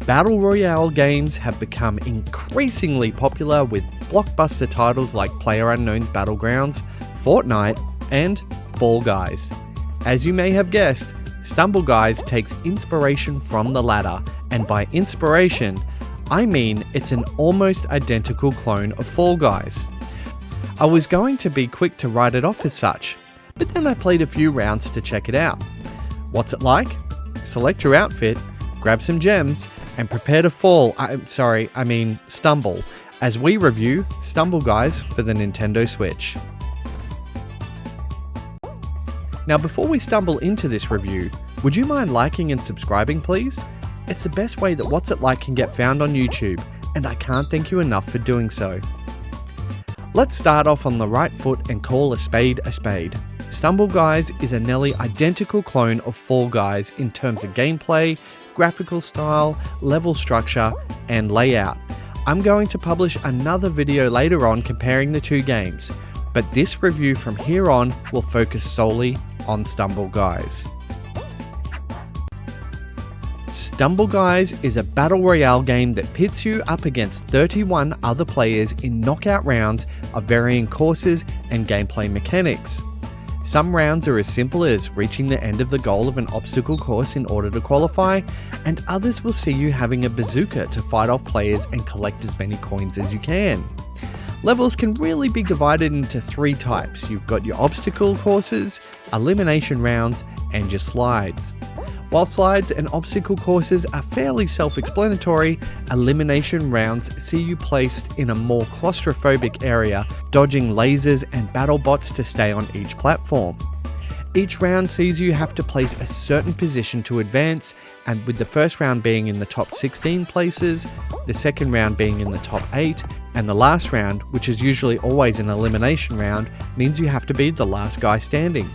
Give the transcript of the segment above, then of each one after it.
Battle Royale games have become increasingly popular with blockbuster titles like PlayerUnknown's Battlegrounds, Fortnite, and Fall Guys. As you may have guessed, Stumble Guys takes inspiration from the latter, and by inspiration, I mean it's an almost identical clone of Fall Guys. I was going to be quick to write it off as such, but then I played a few rounds to check it out. What's it like? Select your outfit, grab some gems, and prepare to stumble, as we review Stumble Guys for the Nintendo Switch. Now before we stumble into this review, would you mind liking and subscribing please? It's the best way that What's It Like can get found on YouTube, and I can't thank you enough for doing so. Let's start off on the right foot and call a spade a spade. Stumble Guys is a nearly identical clone of Fall Guys in terms of gameplay, graphical style, level structure, and layout. I'm going to publish another video later on comparing the two games, but this review from here on will focus solely on Stumble Guys. Stumble Guys is a battle royale game that pits you up against 31 other players in knockout rounds of varying courses and gameplay mechanics. Some rounds are as simple as reaching the end of the goal of an obstacle course in order to qualify, and others will see you having a bazooka to fight off players and collect as many coins as you can. Levels can really be divided into three types. You've got your obstacle courses, elimination rounds, and your slides. While slides and obstacle courses are fairly self-explanatory, elimination rounds see you placed in a more claustrophobic area, dodging lasers and battle bots to stay on each platform. Each round sees you have to place a certain position to advance, and with the first round being in the top 16 places, the second round being in the top 8, and the last round, which is usually always an elimination round, means you have to be the last guy standing.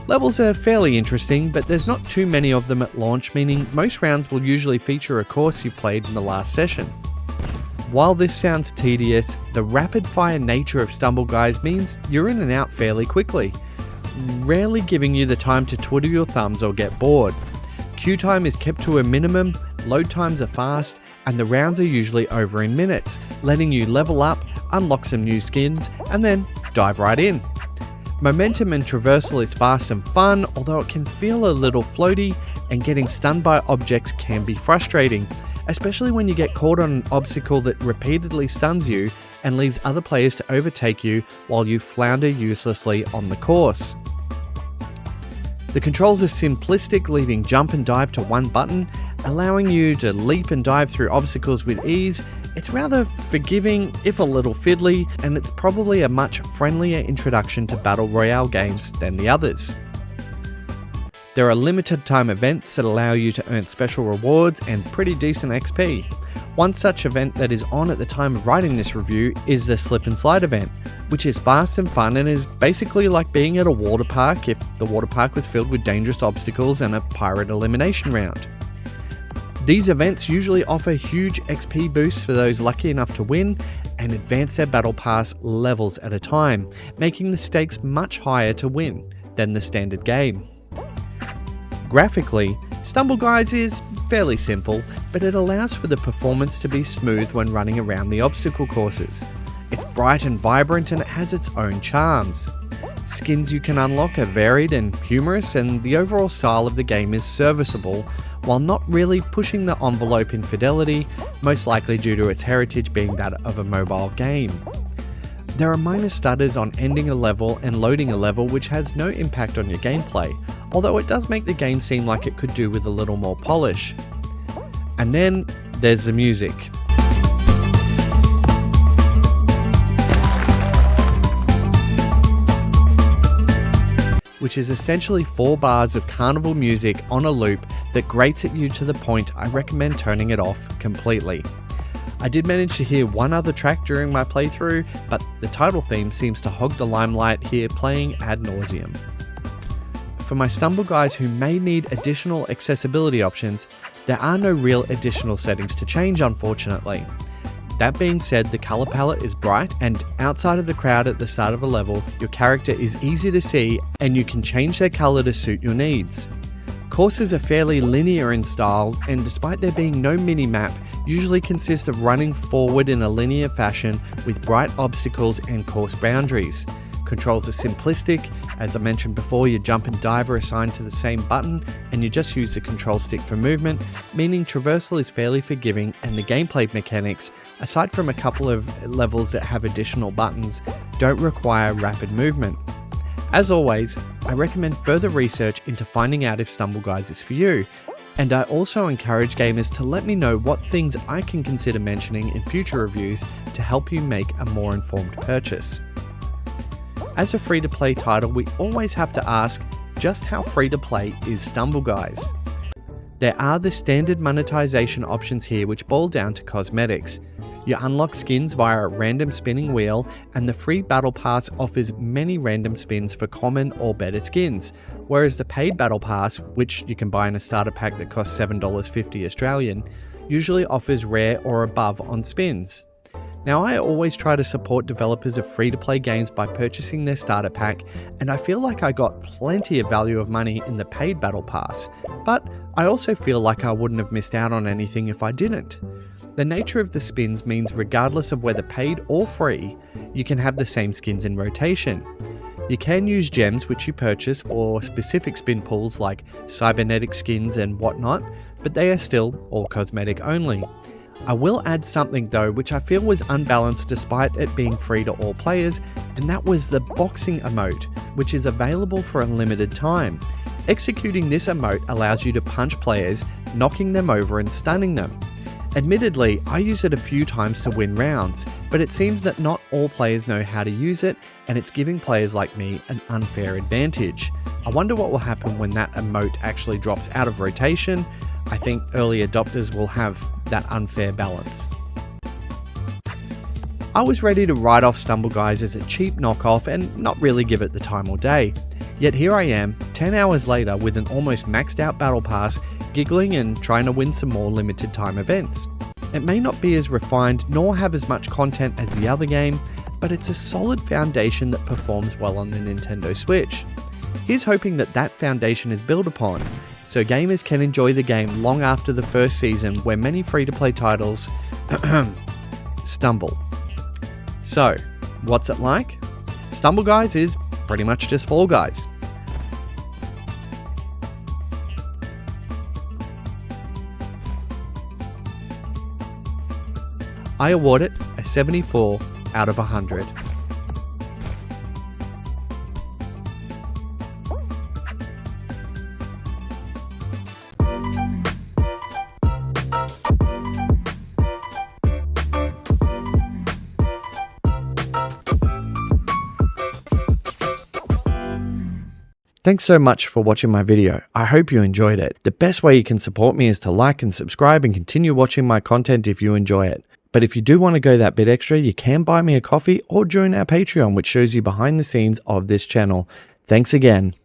Levels are fairly interesting, but there's not too many of them at launch, meaning most rounds will usually feature a course you played in the last session. While this sounds tedious, the rapid-fire nature of Stumble Guys means you're in and out fairly quickly, rarely giving you the time to twiddle your thumbs or get bored. Queue time is kept to a minimum, load times are fast, and the rounds are usually over in minutes, letting you level up, unlock some new skins, and then dive right in. Momentum and traversal is fast and fun, although it can feel a little floaty, and getting stunned by objects can be frustrating, especially when you get caught on an obstacle that repeatedly stuns you and leaves other players to overtake you while you flounder uselessly on the course. The controls are simplistic, leaving jump and dive to one button, allowing you to leap and dive through obstacles with ease. It's rather forgiving, if a little fiddly, and it's probably a much friendlier introduction to Battle Royale games than the others. There are limited time events that allow you to earn special rewards and pretty decent XP. One such event that is on at the time of writing this review is the Slip and Slide event, which is fast and fun and is basically like being at a water park if the water park was filled with dangerous obstacles and a pirate elimination round. These events usually offer huge XP boosts for those lucky enough to win and advance their battle pass levels at a time, making the stakes much higher to win than the standard game. Graphically, Stumble Guys is fairly simple, but it allows for the performance to be smooth when running around the obstacle courses. It's bright and vibrant, and it has its own charms. Skins you can unlock are varied and humorous, and the overall style of the game is serviceable, while not really pushing the envelope in fidelity, most likely due to its heritage being that of a mobile game. There are minor stutters on ending a level and loading a level, which has no impact on your gameplay, although it does make the game seem like it could do with a little more polish. And then there's the music. Which is essentially 4 bars of carnival music on a loop that grates at you to the point I recommend turning it off completely. I did manage to hear one other track during my playthrough, but the title theme seems to hog the limelight here, playing ad nauseum. For my Stumble Guys who may need additional accessibility options, there are no real additional settings to change, unfortunately. That being said, the color palette is bright, and outside of the crowd at the start of a level, your character is easy to see and you can change their color to suit your needs. Courses are fairly linear in style, and despite there being no mini-map, usually consist of running forward in a linear fashion with bright obstacles and course boundaries. Controls are simplistic. As I mentioned before, your jump and dive are assigned to the same button, and you just use the control stick for movement, meaning traversal is fairly forgiving, and the gameplay mechanics, aside from a couple of levels that have additional buttons, don't require rapid movement. As always, I recommend further research into finding out if Stumble Guys is for you, and I also encourage gamers to let me know what things I can consider mentioning in future reviews to help you make a more informed purchase. As a free-to-play title, we always have to ask, just how free-to-play is Stumble Guys? There are the standard monetization options here, which boil down to cosmetics. You unlock skins via a random spinning wheel, and the free battle pass offers many random spins for common or better skins, whereas the paid battle pass, which you can buy in a starter pack that costs $7.50 Australian, usually offers rare or above on spins. Now, I always try to support developers of free-to-play games by purchasing their starter pack, and I feel like I got plenty of value of money in the paid battle pass, but I also feel like I wouldn't have missed out on anything if I didn't. The nature of the spins means regardless of whether paid or free, you can have the same skins in rotation. You can use gems which you purchase for specific spin pools like cybernetic skins and whatnot, but they are still all cosmetic only. I will add something though which I feel was unbalanced despite it being free to all players, and that was the boxing emote, which is available for a limited time. Executing this emote allows you to punch players, knocking them over and stunning them. Admittedly, I use it a few times to win rounds, but it seems that not all players know how to use it, and it's giving players like me an unfair advantage. I wonder what will happen when that emote actually drops out of rotation. I think early adopters will have that unfair balance. I was ready to write off Stumble Guys as a cheap knockoff and not really give it the time or day. Yet here I am, 10 hours later with an almost maxed out battle pass, giggling and trying to win some more limited time events. It may not be as refined nor have as much content as the other game, but it's a solid foundation that performs well on the Nintendo Switch. Here's hoping that that foundation is built upon, so gamers can enjoy the game long after the first season where many free-to-play titles stumble. So, what's it like? Stumble Guys is pretty much just Fall Guys. I award it a 74 out of 100. Thanks so much for watching my video. I hope you enjoyed it. The best way you can support me is to like and subscribe and continue watching my content if you enjoy it. But if you do want to go that bit extra, you can buy me a coffee or join our Patreon, which shows you behind the scenes of this channel. Thanks again.